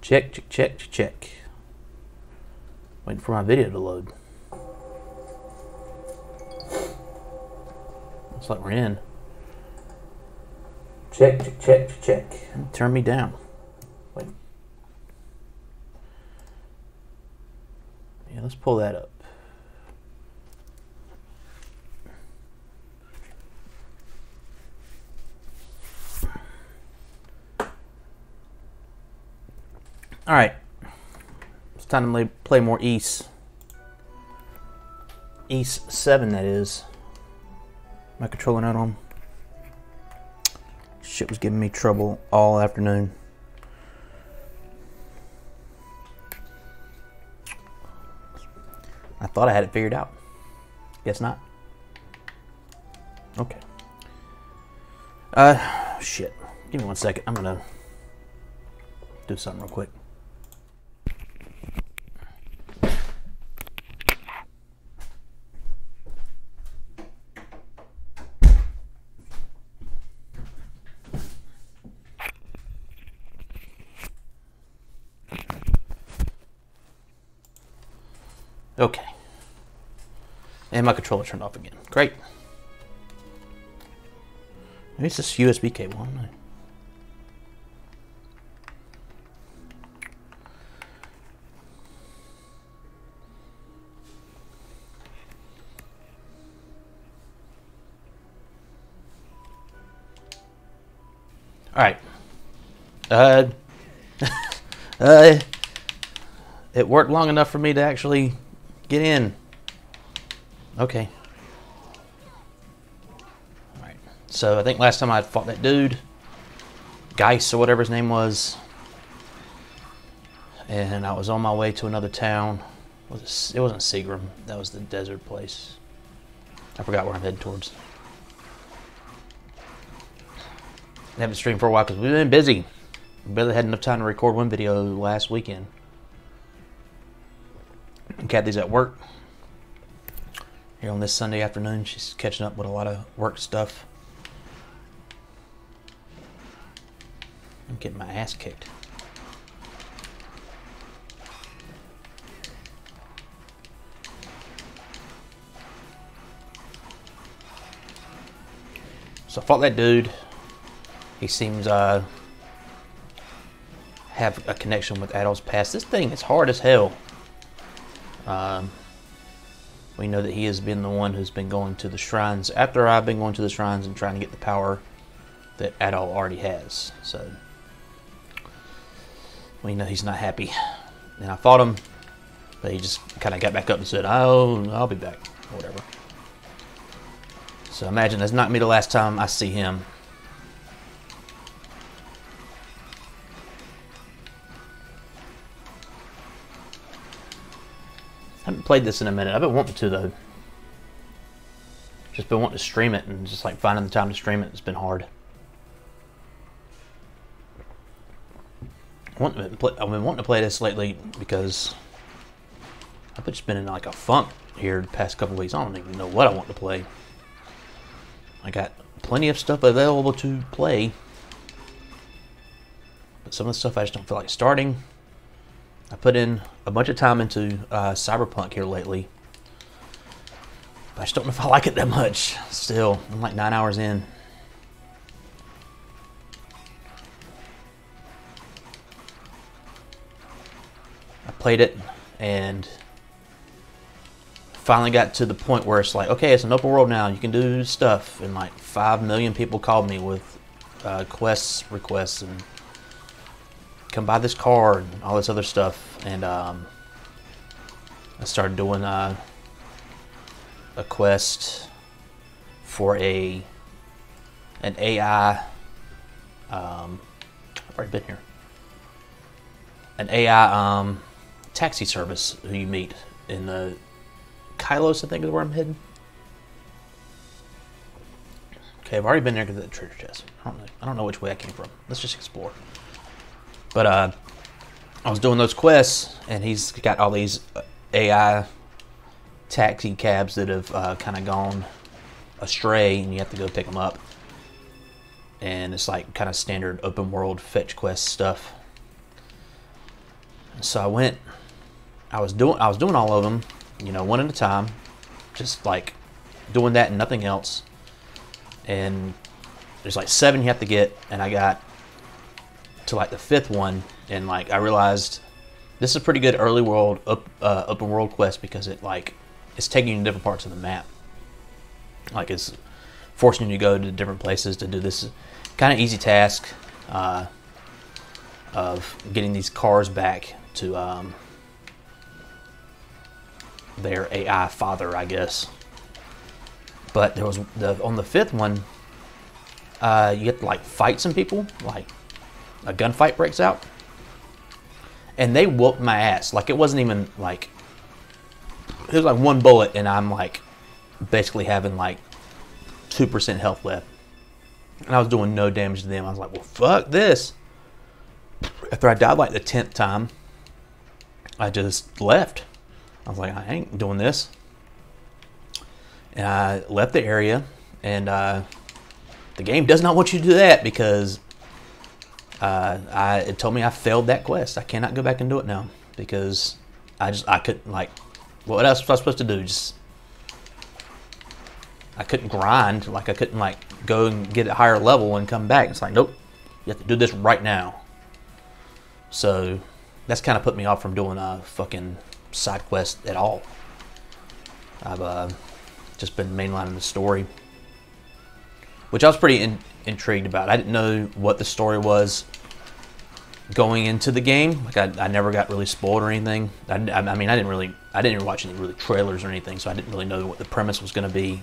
Check, check, check, check. Waiting for my video to load. Looks like we're in. Check, check, check, check. Turn me down. Wait. Yeah, let's pull that up. All right, it's time to play more East. East 7, that is. My controller not on. Shit was giving me trouble all afternoon. I thought I had it figured out. Guess not. Okay. Shit. Give me 1 second. I'm gonna do something real quick. Okay. And my controller turned off again. Great. Maybe it's this USB cable. I don't know. All right. It worked long enough for me to actually get in. Okay. Alright. So I think last time I fought that dude, Geis or whatever his name was, and I was on my way to another town. It wasn't Seagram. That was the desert place. I forgot where I'm heading towards. I haven't streamed for a while because we've been busy. We barely had enough time to record one video last weekend. And Kathy's at work here on this Sunday afternoon. She's catching up with a lot of work stuff. I'm getting my ass kicked. So I fought that dude. He seems have a connection with Adolf's past. This thing is hard as hell. We know that he has been the one who's been going to the shrines after I've been going to the shrines and trying to get the power that Adolf already has. So we know he's not happy. And I fought him, but he just kind of got back up and said, "Oh, I'll be back," or whatever. So imagine that's not me the last time I see him. I haven't played this in a minute. I've been wanting to, though. Just been wanting to stream it, and just like finding the time to stream it, it's been hard. I've been wanting to play this lately because I've just been in like a funk here the past couple weeks. I don't even know what I want to play. I got plenty of stuff available to play, but some of the stuff I just don't feel like starting. I put in a bunch of time into Cyberpunk here lately, but I just don't know if I like it that much. Still, I'm like 9 hours in. I played it and finally got to the point where it's like, okay, it's an open world now. You can do stuff, and like 5 million people called me with quest requests and come buy this car and all this other stuff. And I started doing a quest for an AI. I've already been here. An AI taxi service who you meet in the Kylos, I think is where I'm heading. Okay, I've already been there to the treasure chest. I don't know which way I came from. Let's just explore. But I was doing those quests, and he's got all these AI taxi cabs that have kind of gone astray, and you have to go pick them up. And it's like kind of standard open world fetch quest stuff. So I went. I was doing all of them, you know, one at a time, just like doing that and nothing else. And there's like 7 you have to get, and I got to like the 5th one, and like I realized this is a pretty good early world open world quest, because it's taking you to different parts of the map. Like it's forcing you to go to different places to do this kind of easy task of getting these cars back to their AI father, I guess. But there was on the 5th one, you have to like fight some people. Like a gunfight breaks out, and they whooped my ass. Like it wasn't even like, it was like 1 bullet, and I'm like basically having like 2% health left, and I was doing no damage to them. I was like, well, fuck this. After I died like the 10th time, I just left. I was like, I ain't doing this. And I left the area, and the game does not want you to do that, because it told me I failed that quest. I cannot go back and do it now, because I couldn't, like, what else was I supposed to do? I couldn't grind. Like I couldn't like go and get a higher level and come back. It's like, nope, you have to do this right now. So that's kind of put me off from doing a fucking side quest at all. I've just been mainlining the story, which I was pretty intrigued about. I didn't know what the story was going into the game. Like I never got really spoiled or anything. I mean, I didn't even watch any really trailers or anything, so I didn't really know what the premise was going to be.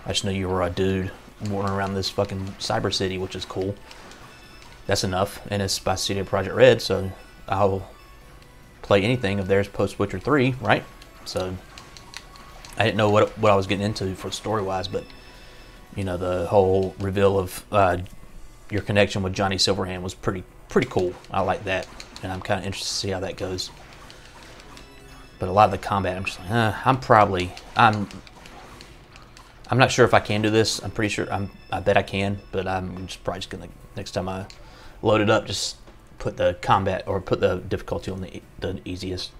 I just know you were a dude wandering around this fucking cyber city, which is cool. That's enough, and it's by CD Projekt Red, so I'll play anything of theirs post Witcher 3, right? So I didn't know what I was getting into for story-wise, but you know, the whole reveal of your connection with Johnny Silverhand was pretty cool. I like that, and I'm kind of interested to see how that goes. But a lot of the combat, I'm just like, I'm not sure if I can do this. I'm pretty sure I bet I can, but I'm just probably just gonna, next time I load it up, just put the combat or put the difficulty on the easiest,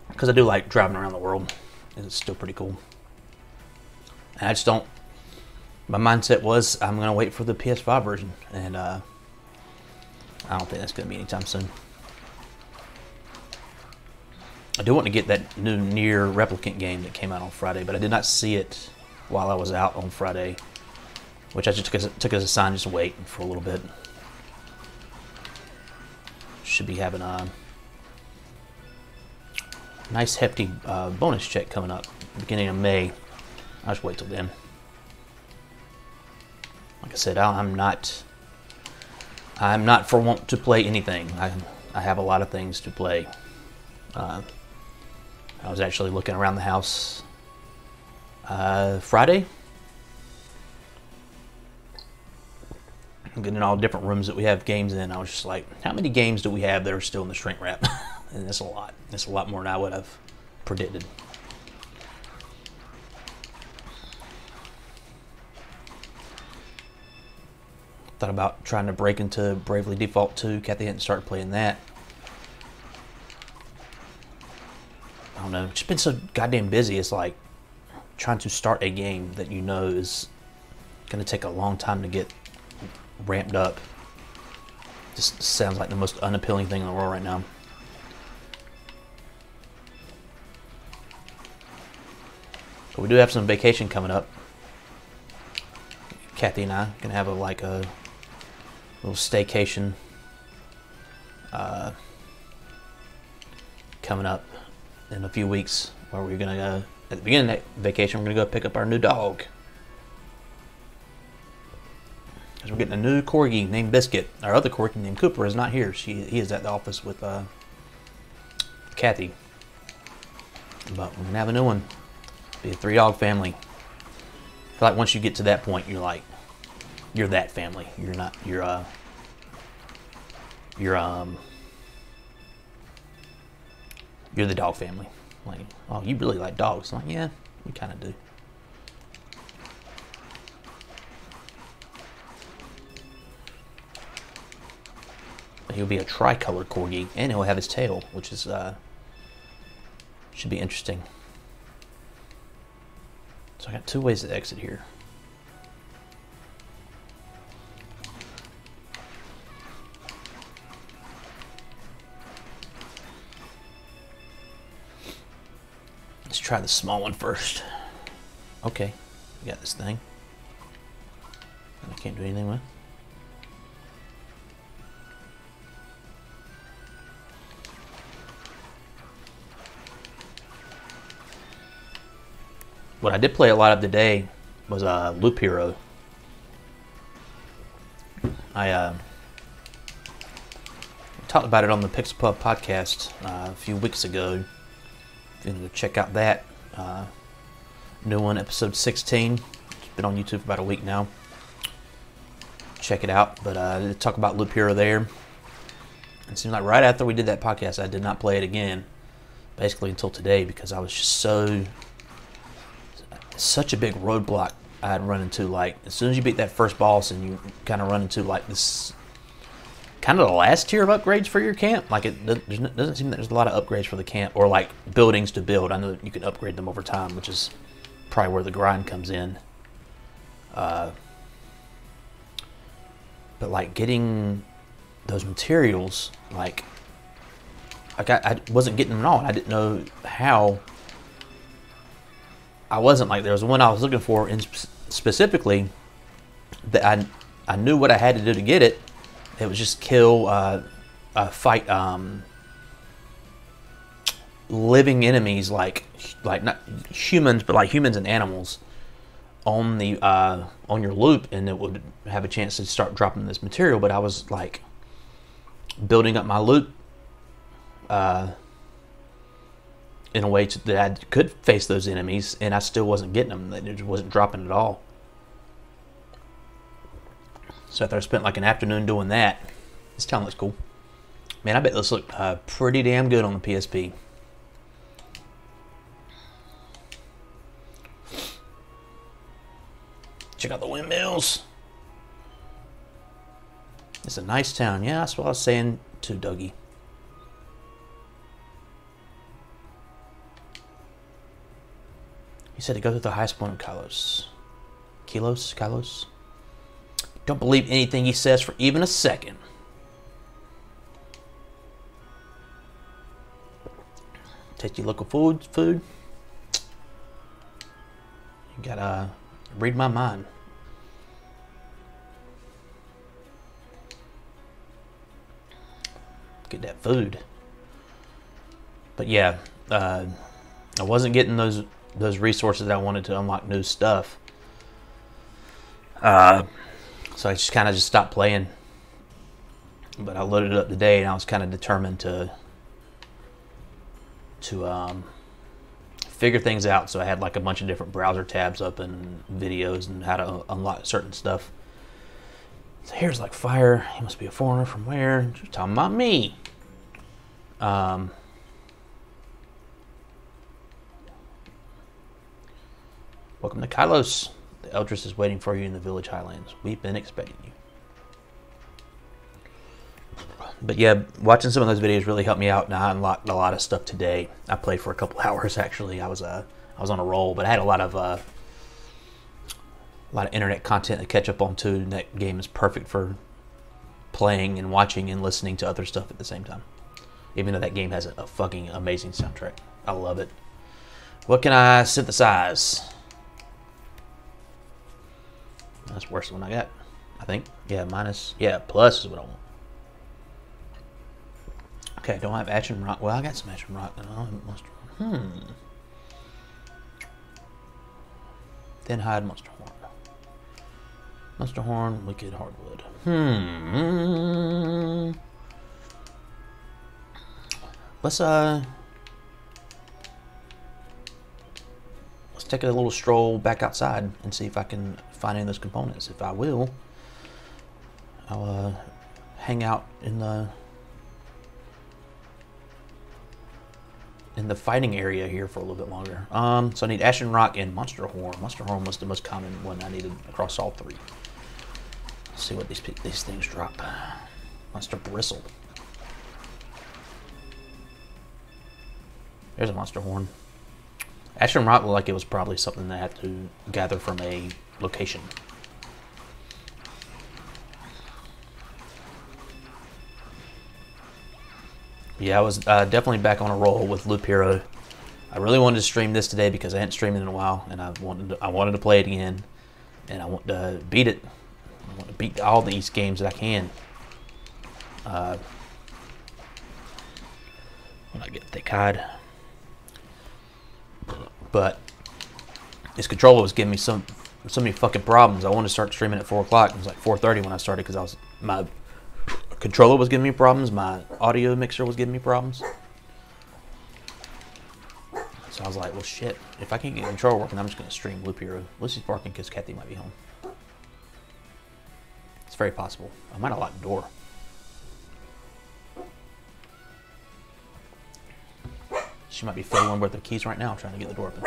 because I do like driving around the world, and it's still pretty cool. And I just don't. My mindset was I'm gonna wait for the PS5 version, and I don't think that's gonna be anytime soon. I do want to get that new Nier Replicant game that came out on Friday, but I did not see it while I was out on Friday, which I just took as a sign just to wait for a little bit. Should be having a nice hefty bonus check coming up beginning of May. I'll just wait till then. Like I said, I'm not for want to play anything. I have a lot of things to play. I was actually looking around the house Friday, getting in all different rooms that we have games in. I was just like, how many games do we have that are still in the shrink wrap? And that's a lot. That's a lot more than I would have predicted. Thought about trying to break into Bravely Default 2. Kathy hadn't started playing that. I don't know, just been so goddamn busy. It's like trying to start a game that you know is going to take a long time to get ramped up. Just sounds like the most unappealing thing in the world right now. But we do have some vacation coming up. Kathy and I can have a little staycation coming up in a few weeks, where we're gonna go at the beginning of that vacation. We're gonna go pick up our new dog, because we're getting a new corgi named Biscuit. Our other corgi named Cooper is not here. He is at the office with Kathy. But we're gonna have a new one. Be a 3-dog family. I feel like once you get to that point, you're like, you're that family. You're not. You're the dog family. Like, oh, you really like dogs? I'm like, yeah, we kind of do. But He'll be a tricolor corgi, and he'll have his tail, which is should be interesting. So I got 2 ways to exit here. Let's try the small one first. Okay, we got this thing. And I can't do anything with it. What I did play a lot of today was Loop Hero. I talked about it on the Pixel Pub podcast a few weeks ago. If you want to check out that new one, episode 16. It's been on YouTube for about a week now. Check it out. But I did talk about Loop Hero there. It seemed like right after we did that podcast, I did not play it again, basically until today, because I was just such a big roadblock I had run into. Like, as soon as you beat that first boss and you kind of run into like this kind of the last tier of upgrades for your camp. Like, it doesn't seem that there's a lot of upgrades for the camp, or like buildings to build. I know that you can upgrade them over time, which is probably where the grind comes in. But like getting those materials, like I wasn't getting them at all, and I didn't know how. I wasn't like, there was one I was looking for, and specifically that I knew what I had to do to get it. It was just kill, fight living enemies, like not humans, but like humans and animals on the on your loop, and it would have a chance to start dropping this material. But I was like building up my loop in a way that I could face those enemies, and I still wasn't getting them. It just wasn't dropping at all. So after I spent like an afternoon doing that, this town looks cool. Man, I bet this looked pretty damn good on the PSP. Check out the windmills. It's a nice town. Yeah, that's what I was saying to Dougie. He said to go to the highest point of Kalos. Kalos? Don't believe anything he says for even a second. Tasty local food. You gotta read my mind. Get that food. But yeah, I wasn't getting those resources that I wanted to unlock new stuff. So I just kind of stopped playing. But I loaded it up today, and I was kind of determined to figure things out. So I had like a bunch of different browser tabs up and videos and how to unlock certain stuff. So here's like fire. He must be a foreigner from where? You're talking about me. Welcome to Kalos. The Eldris is waiting for you in the village highlands. We've been expecting you. But yeah, watching some of those videos really helped me out, and I unlocked a lot of stuff today. I played for a couple hours actually. I was on a roll, but I had a lot of internet content to catch up on too. And that game is perfect for playing and watching and listening to other stuff at the same time. Even though that game has a fucking amazing soundtrack. I love it. What can I synthesize? That's worse than what I got, I think. Yeah, minus. Yeah, plus is what I want. Okay, don't have Action Rock. Well, I got some Action Rock. And I don't have Monster. Then hide Monster Horn. Monster Horn, Wicked Hardwood. Let's take a little stroll back outside and see if I can find any of those components. If I will, I'll hang out in the fighting area here for a little bit longer. So I need Ashen Rock and Monster Horn. Monster Horn was the most common one I needed across all three. Let's see what these things drop. Monster Bristle. There's a monster horn. Ashram Rock looked like it was probably something that I had to gather from a location. Yeah, I was definitely back on a roll with Loop Hero. I really wanted to stream this today because I hadn't streamed it in a while, and I wanted to play it again, and I want to beat it. I want to beat all these games that I can. When I get thick hide, but this controller was giving me so many fucking problems. I wanted to start streaming at 4 o'clock. It was like 4:30 when I started because my controller was giving me problems. My audio mixer was giving me problems. So I was like, well, shit. If I can't get the controller working, I'm just going to stream Loop Hero. Lucy's barking because Kathy might be home. It's very possible. I might have locked the door. She might be fiddling with the keys right now, trying to get the door open.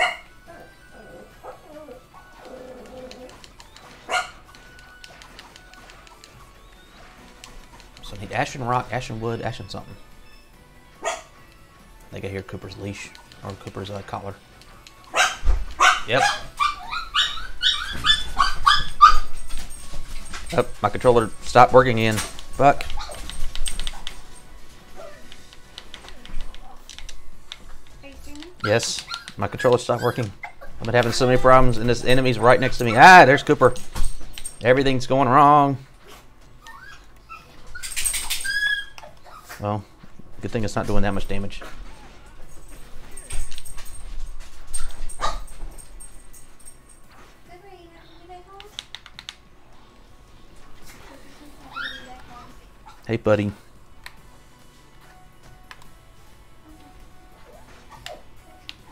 So I need Ashen Rock, Ashen Wood, Ashen something. I think I hear Cooper's leash, or Cooper's collar. Yep. Oh, my controller stopped working again. Fuck. Yes, my controller stopped working. I've been having so many problems, and this enemy's right next to me. Ah, there's Cooper. Everything's going wrong. Well, good thing it's not doing that much damage. Hey, buddy.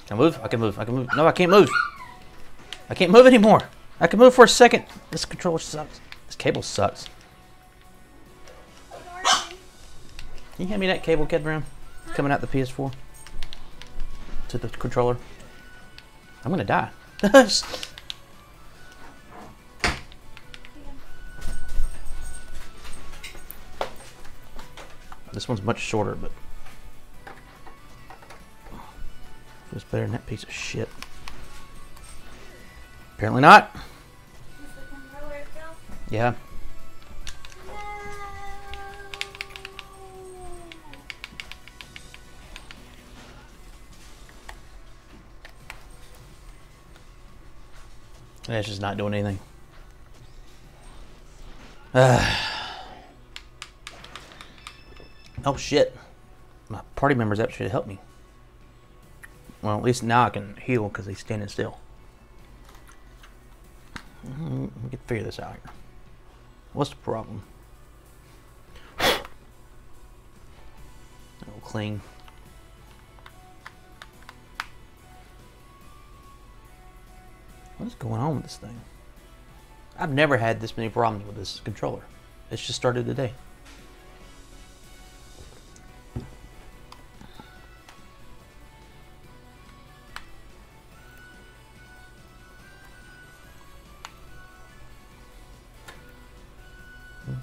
Can I move? I can move. I can move. No, I can't move. I can't move anymore. I can move for a second. This controller sucks. This cable sucks. Can you hand me that cable, Kid Brown? Coming out the PS4 to the controller. I'm gonna die. This one's much shorter, but feels better than that piece of shit. Apparently not. Yeah. It's just not doing anything. Oh shit. My party members actually helped me. Well, at least now I can heal because he's standing still. We can figure this out here. What's the problem? It'll clean. What is going on with this thing? I've never had this many problems with this controller. It's just started today.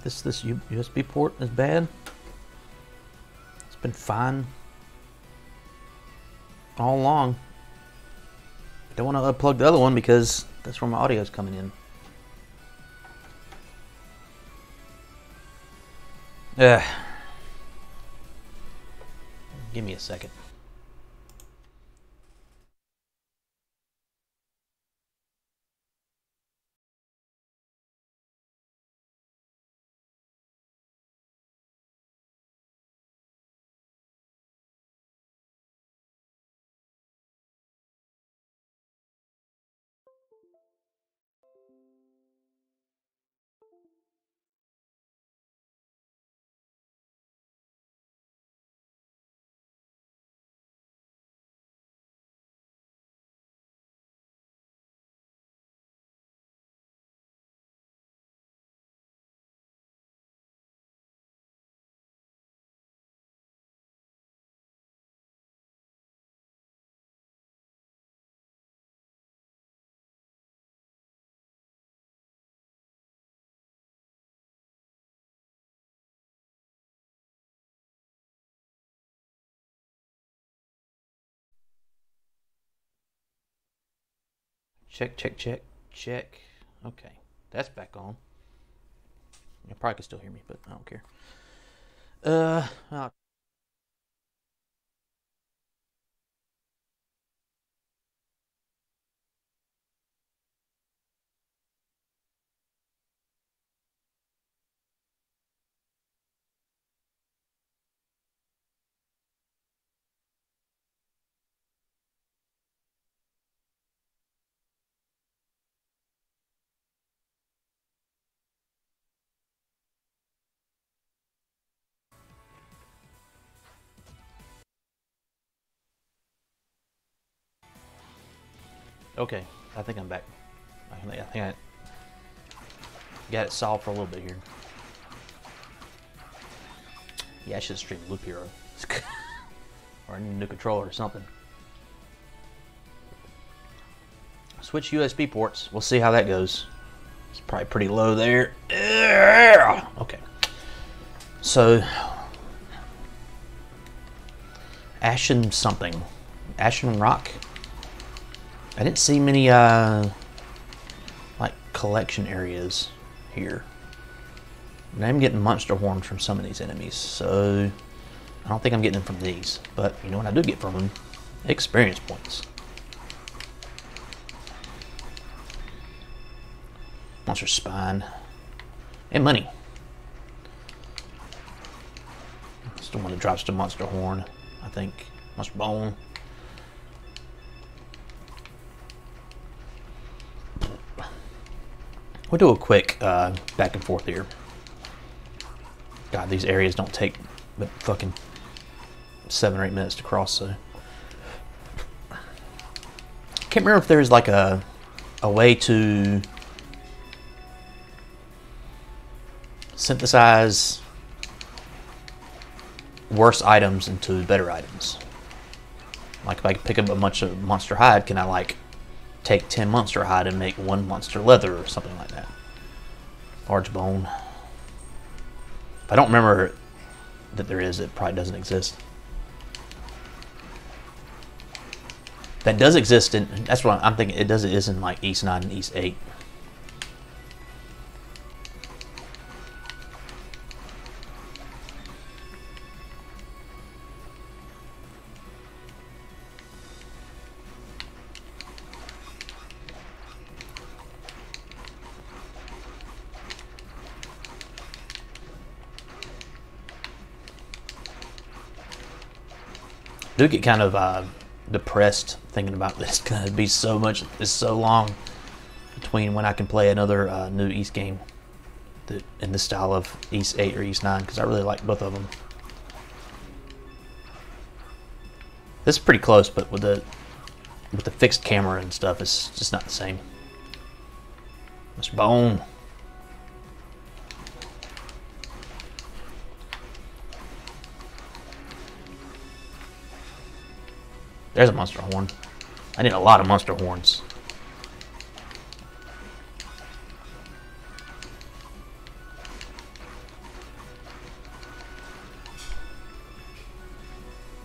This USB port is bad. It's been fine all along. I don't want to unplug the other one because that's where my audio is coming in. Give me a second. Check, check, check, check. Okay, that's back on. You probably can still hear me, but I don't care. Oh. Okay, I think I'm back. I think I got it solved for a little bit here. Yeah, I should stream Loop Hero. Or a new controller or something. Switch USB ports. We'll see how that goes. It's probably pretty low there. Okay. So, Ashen something. Ashen Rock. I didn't see many like collection areas here. And I'm getting monster horns from some of these enemies, so I don't think I'm getting them from these. But you know what I do get from them? Experience points. Monster spine. And money. Still want to drop some monster horn, I think. Monster bone. We'll do a quick back and forth here. God, these areas don't take but fucking 7 or 8 minutes to cross, so. Can't remember if there's like a way to synthesize worse items into better items. Like if I pick up a bunch of monster hide, can I like take 10 monster hide and make 1 monster leather or something like that? Large bone. If I don't remember that there is, it probably doesn't exist. That does exist in, that's what I'm thinking, it is in like East 9 and East 8. I do get kind of depressed thinking about this. It's gonna be so much, it's so long between when I can play another new East game in the style of East 8 or East 9, because I really like both of them. This is pretty close, but with the fixed camera and stuff, it's just not the same. Mr. Bone. There's a monster horn. I need a lot of monster horns.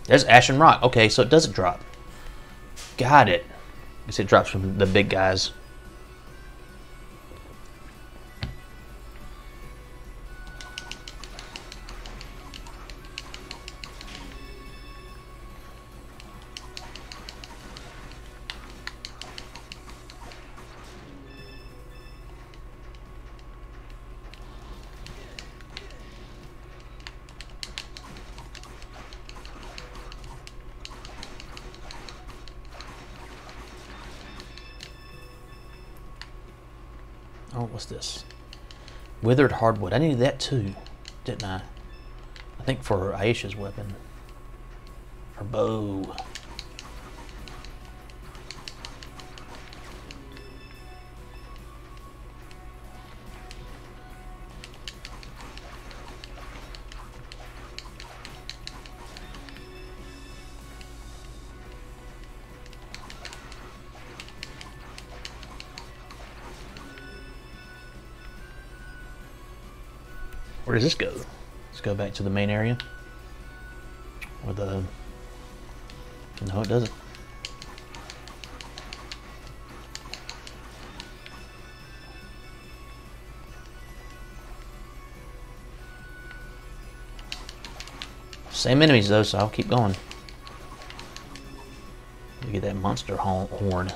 There's Ashen Rock. Okay, so it doesn't drop. Got it. I guess it drops from the big guys. Oh, what's this? Withered hardwood. I needed that too, didn't I? I think for Aisha's weapon. Her bow. Where does this go? Let's go back to the main area. Or the... No, it doesn't. Same enemies though, so I'll keep going. You get that monster horn.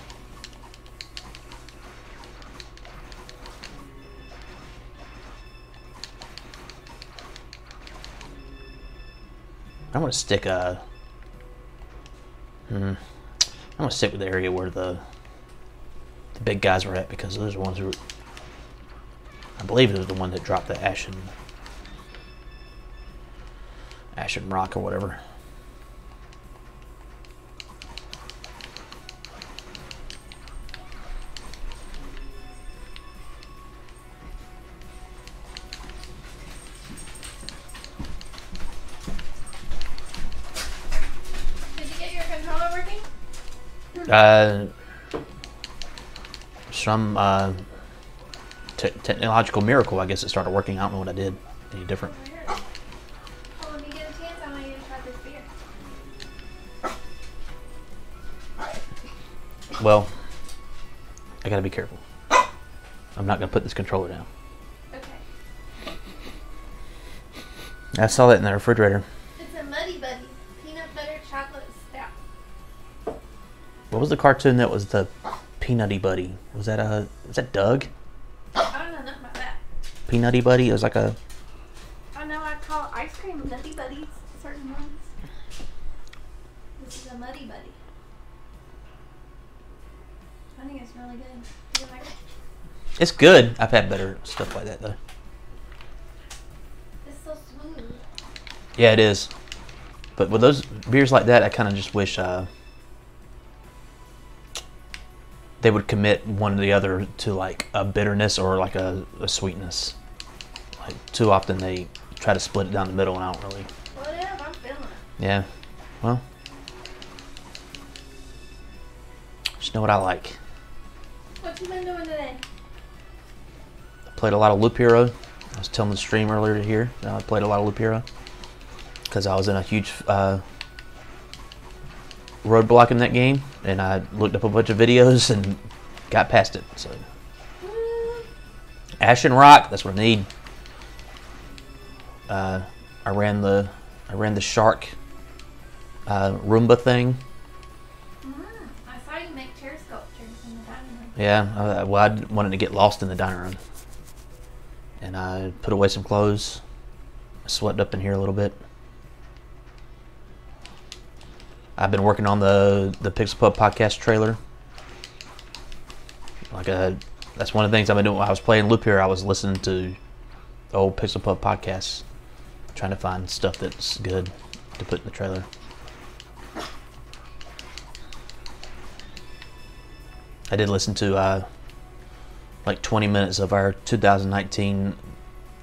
I want to stick I'm going to stick with the area where the big guys were at, because those are the ones who were, I believe it was the one that dropped the ashen rock or whatever. Did you get your controller working? Some technological miracle, I guess it started working. I don't know what I did any different. Well, when you get a chance, I want you to try this beer. Well, I gotta be careful. I'm not gonna put this controller down. Okay. I saw that in the refrigerator. It's a Muddy Buddy peanut butter chocolate stout. What was the cartoon that was the Peanutty Buddy? Was that Doug? I don't know nothing about that. Peanutty Buddy? It was like a... I know I call ice cream Nutty Buddies, certain ones. This is a Muddy Buddy. I think it's really good. Do you like it? It's good. I've had better stuff like that though. It's so smooth. Yeah, it is. But with those beers like that, I kind of just wish they would commit one or the other to like a bitterness or like a sweetness. Like too often they try to split it down the middle, and I don't really. Whatever, I'm feeling it. Yeah. Well, just know what I like. What you been doing today? I played a lot of Loop Hero. I was telling the stream earlier here that I played a lot of Loop Hero because I was in a huge roadblock in that game, and I looked up a bunch of videos and got past it. So Ashen Rock, that's what I need. I ran the shark Roomba thing. I saw you make chair sculptures in the dining room. Yeah, well, I wanted to get lost in the dining room, and I put away some clothes. I swept up in here a little bit. I've been working on the Pixel Pub podcast trailer. That's one of the things I've been doing while I was playing Loop Hero. I was listening to the old Pixel Pub podcasts, trying to find stuff that's good to put in the trailer. I did listen to like 20 minutes of our 2019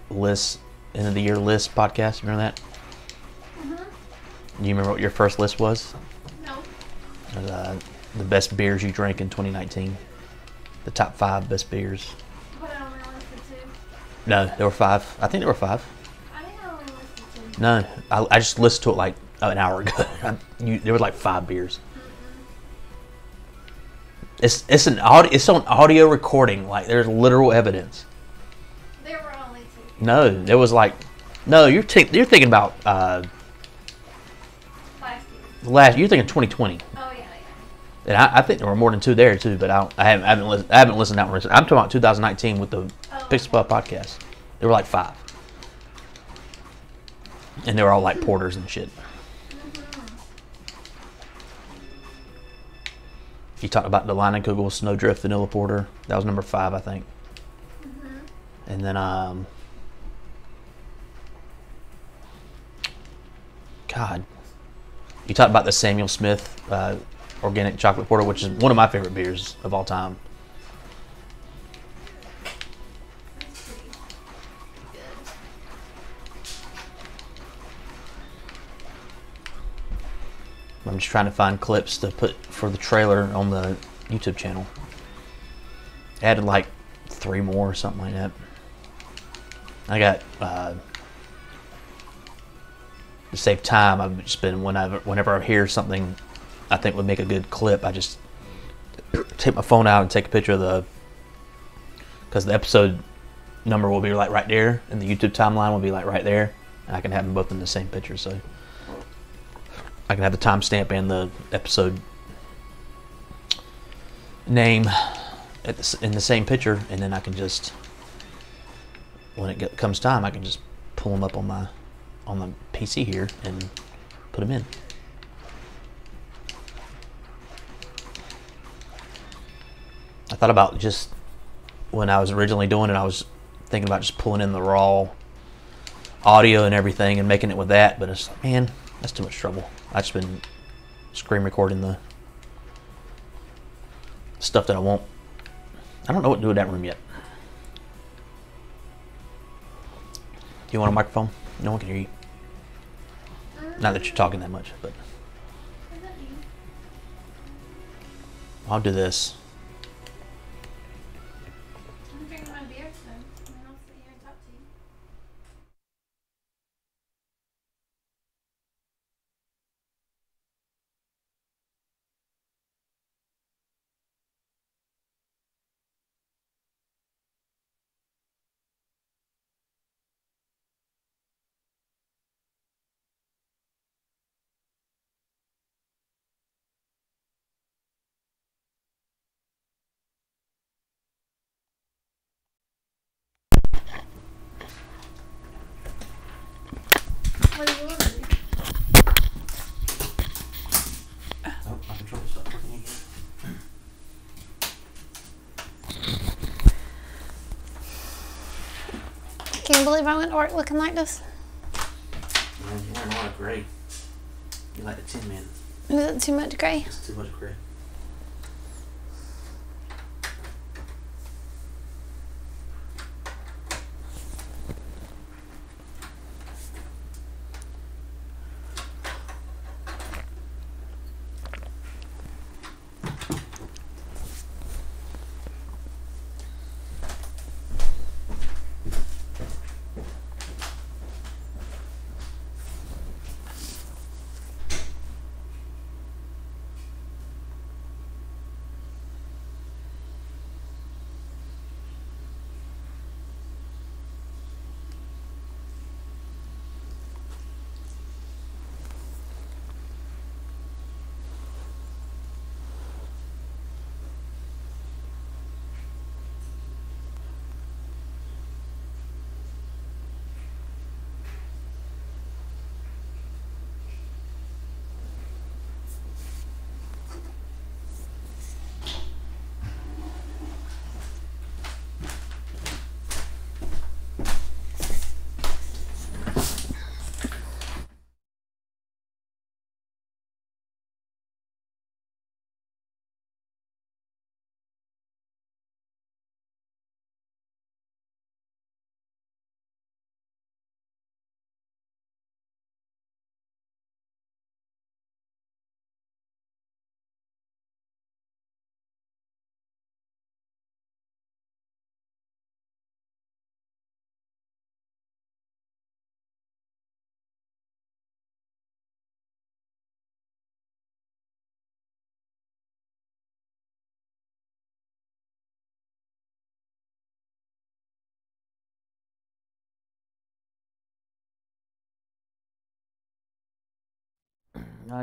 list, end of the year list podcast. Remember that? Do you remember what your first list was? No. The best beers you drank in 2019. The top 5 best beers. What I only listened to? No, there were 5. I think there were 5. I think I only listened to. No, I just listened to it like an hour ago. There were like 5 beers. It's an audio. It's on audio recording. Like there's literal evidence. There were only 2. No, there was like. No, you're thinking about Last year. you're thinking 2020. Oh yeah. And I think there were more than 2 there too, but I haven't listened to that one. I'm talking about 2019 with the Pixel Pub podcast. There were like 5, and they were all like porters and shit. You talked about the Leinenkugel Snowdrift Vanilla Porter. That was number 5, I think. And then God, you talked about the Samuel Smith Organic Chocolate Porter, which is one of my favorite beers of all time. That's pretty good. I'm just trying to find clips to put for the trailer on the YouTube channel. Added like 3 more or something like that. I got to save time. I've just been whenever I hear something I think would make a good clip, I just take my phone out and take a picture of because the episode number will be like right there, and the YouTube timeline will be like right there, and I can have them both in the same picture. So I can have the timestamp and the episode name in the same picture, and then I can just, when it comes time, I can just pull them up on the PC here and put them in. I thought about just when I was originally doing it, I was thinking about just pulling in the raw audio and everything and making it with that, but it's like, man, that's too much trouble. I've just been screen recording the stuff that I want. I don't know what to do with that room yet. Do you want a microphone? No one can hear you. Not that you're talking that much, but I'll do this. I'm drinking my beer, so and then I'll sit here and talk to you. What do you want to do? Oh, my controller stopped working again. Can you believe I went to work looking like this? Man, you're wearing a lot of gray. You like the Tin Man. Is it too much gray? It's too much gray.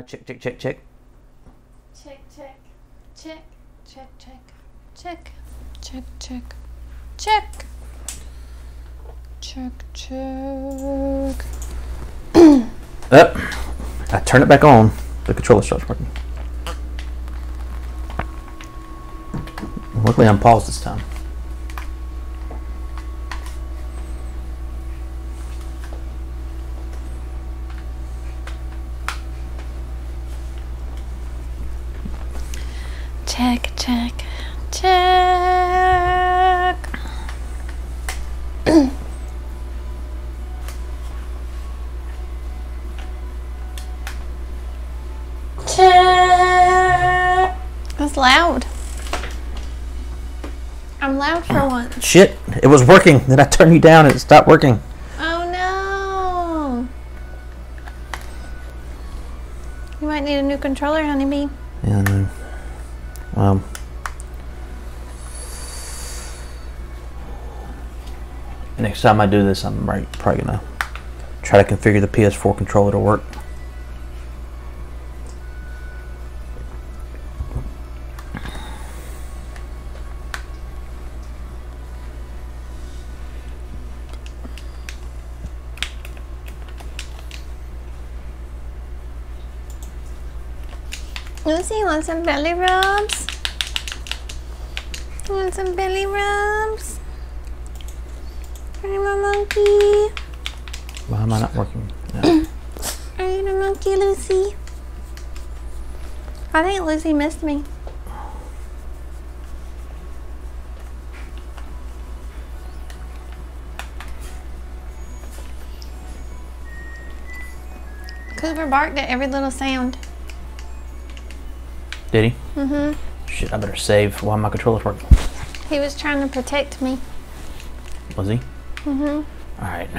Check, check, check, check. Check, check, check, check, check, check, check, check, check, check, check. Up. I turn it back on. The controller starts working. Luckily, I'm paused this time. Check, check, check. Check. That's loud. I'm loud for once. Shit, it was working. Then I turned you down and it stopped working. Oh no. You might need a new controller, honeybee. Yeah, I know. Next time I do this, I'm probably gonna try to configure the PS4 controller to work. Lucy, you want some belly rubs? You want some belly rubs? Are you a monkey? Why am I not working? No. Are you the monkey, Lucy? I think Lucy missed me. Cooper barked at every little sound. Did he? Mm-hmm. Shit, I better save while my controller's working. He was trying to protect me. Was he? Mm-hmm. Alright.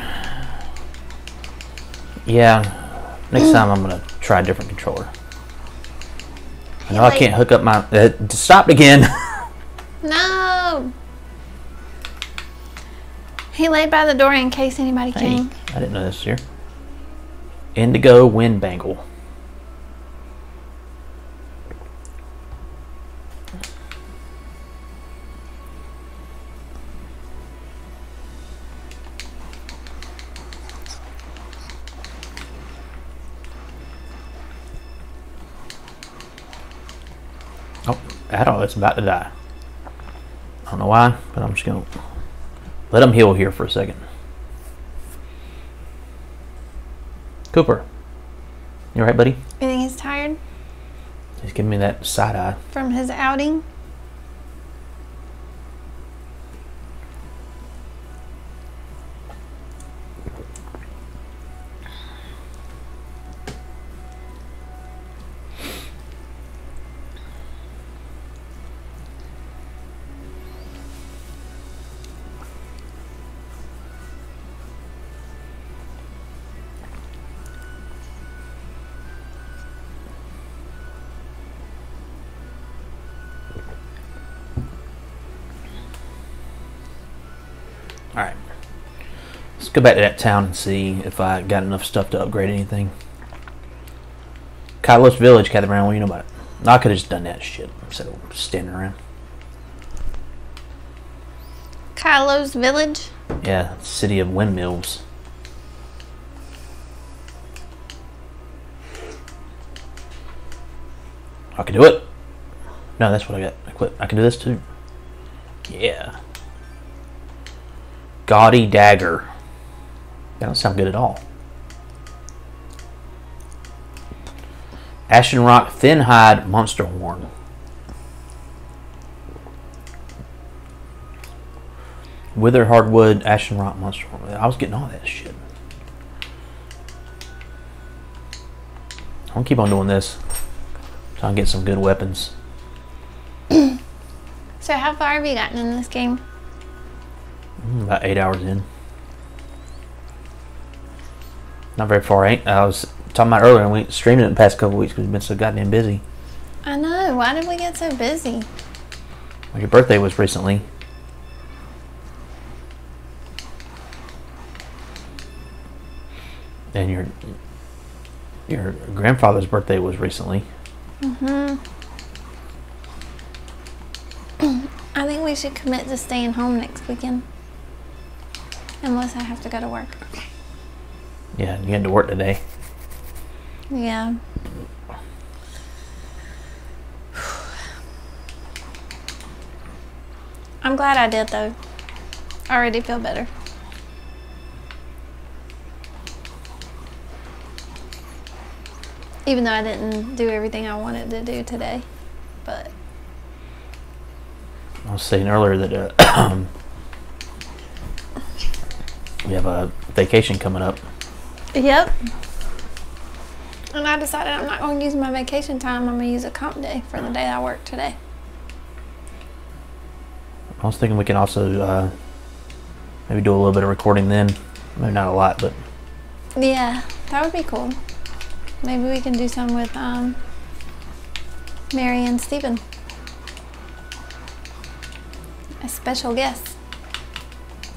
Yeah. Next time I'm gonna try a different controller. I know I can't hook up my... stopped again! No! He laid by the door in case anybody Hey, came. I didn't know this here. Indigo Wind Bangle. Oh, Adult is about to die. I don't know why, but I'm just gonna let him heal here for a second. Cooper, you alright, buddy? You think he's tired He's giving me that side eye. from his outing? Alright. Let's go back to that town and see if I got enough stuff to upgrade anything. Kylos Village, Catherine Brown, what do you know about it? I could have just done that shit instead of standing around. Kylo's village? Yeah, city of windmills. I can do it. No, that's what I got equipped. I can do this too. Yeah. Gaudy Dagger. That don't sound good at all. Ashen Rock Thin Hide Monster Horn. Wither Hardwood Ashen Rock Monster Horn. I was getting all that shit. I'm gonna keep on doing this. So I can get some good weapons. So how far have you gotten in this game? About 8 hours in. Not very far. I was talking about earlier, and we streamed it in the past couple weeks because we've been so goddamn busy. I know. Why did we get so busy? Well, your birthday was recently. And your grandfather's birthday was recently. Mm-hmm. I think we should commit to staying home next weekend. Unless I have to go to work. Yeah, you had to work today. Yeah. I'm glad I did though. I already feel better. Even though I didn't do everything I wanted to do today. But I was saying earlier that we have a vacation coming up. yep. And I decided I'm not going to use my vacation time. I'm going to use a comp day for the day I work today. I was thinking we can also maybe do a little bit of recording then. Maybe not a lot, but Yeah, that would be cool. Maybe we can do some with Mary and Steven. A special guest.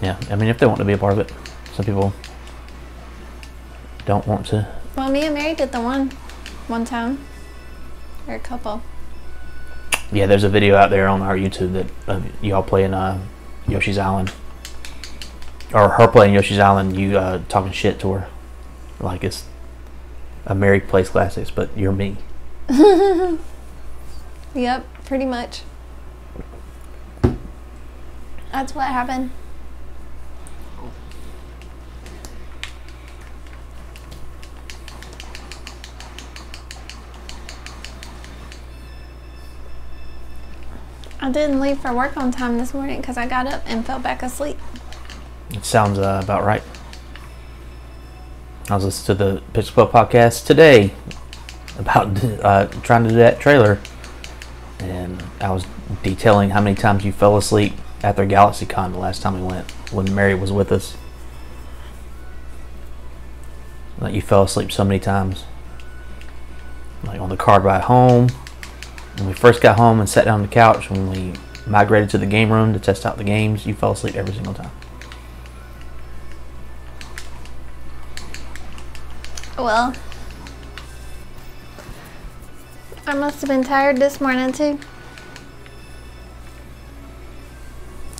yeah. I mean, if they want to be a part of it. Some people don't want to. Well, me and Mary did the one time. Or a couple. Yeah, there's a video out there on our YouTube that y'all playing Yoshi's Island. Or her playing Yoshi's Island, you talking shit to her. Like it's a Mary Plays Classics, but you're me. Yep, pretty much. That's what happened. I didn't leave for work on time this morning because I got up and fell back asleep. It sounds about right. I was listening to the Pitch Club podcast today about trying to do that trailer, and I was detailing how many times you fell asleep after GalaxyCon the last time we went, when Mary was with us. Like, you fell asleep so many times. Like on the car ride home, when we first got home and sat down on the couch, when we migrated to the game room to test out the games, you fell asleep every single time. Well, I must have been tired this morning too.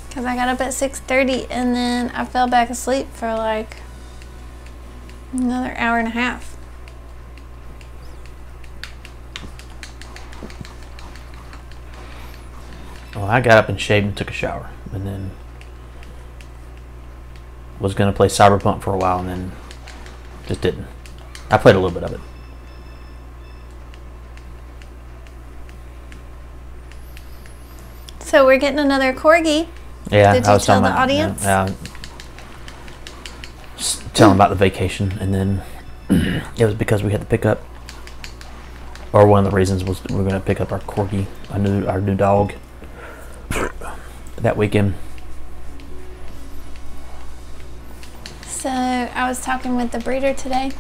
Because I got up at 6:30 and then I fell back asleep for like another hour and a half. Well, I got up and shaved and took a shower, and then was going to play Cyberpunk for a while, and then just didn't. I played a little bit of it. So we're getting another corgi. Yeah, Did I you was tell talking the about, audience? Just telling about the vacation, and then it was because we had to pick up, or one of the reasons was we were going to pick up our corgi, our new dog, that weekend. So I was talking with the breeder today,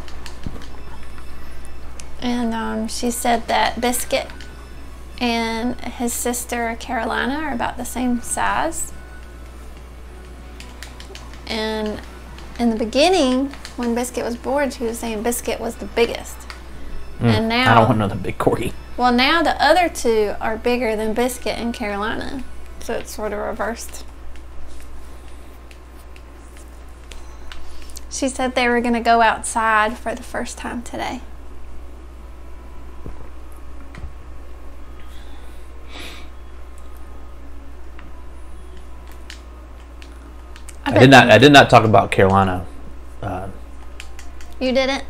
and she said that Biscuit and his sister Carolina are about the same size. And in the beginning, when Biscuit was born, she was saying Biscuit was the biggest. And now I don't want another big corgi. Well, now the other two are bigger than Biscuit and Carolina, so it's sort of reversed. She said they were going to go outside for the first time today. I did not talk about Carolina. You didn't?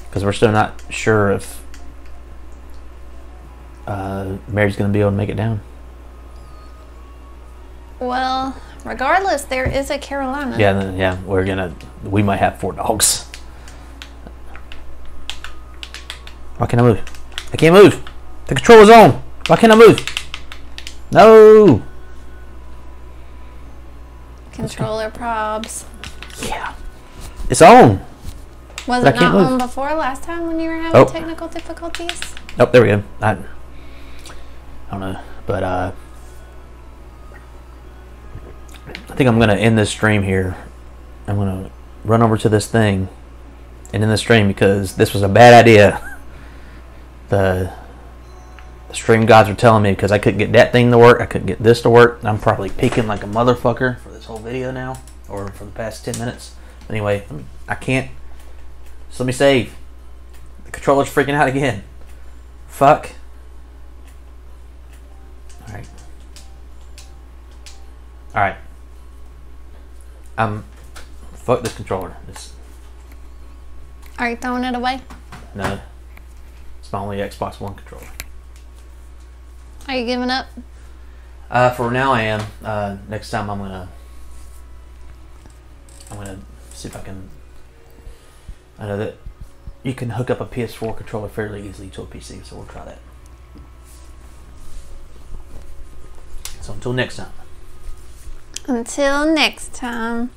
Because we're still not sure if Mary's going to be able to make it down. Well, regardless, there is a Carolina. Yeah, we might have 4 dogs. Why can't I move? I can't move. The controller's on. Why can't I move? No. Controller probs. Yeah. It's on. Was it not on before last time when you were having technical difficulties? Oh, there we go. I don't know, but I think I'm gonna end this stream here. I'm gonna run over to this thing and end the stream because this was a bad idea. The stream gods were telling me, because I couldn't get that thing to work, I couldn't get this to work. I'm probably peeking like a motherfucker for this whole video now, or for the past 10 minutes. Anyway, I can't. So let me save. The controller's freaking out again. Fuck. Alright. Alright. Fuck this controller. Are you throwing it away? No. It's my only Xbox One controller. Are you giving up? For now I am. Next time I'm gonna see if I can. I know that you can hook up a PS4 controller fairly easily to a PC, so we'll try that. So until next time. Until next time.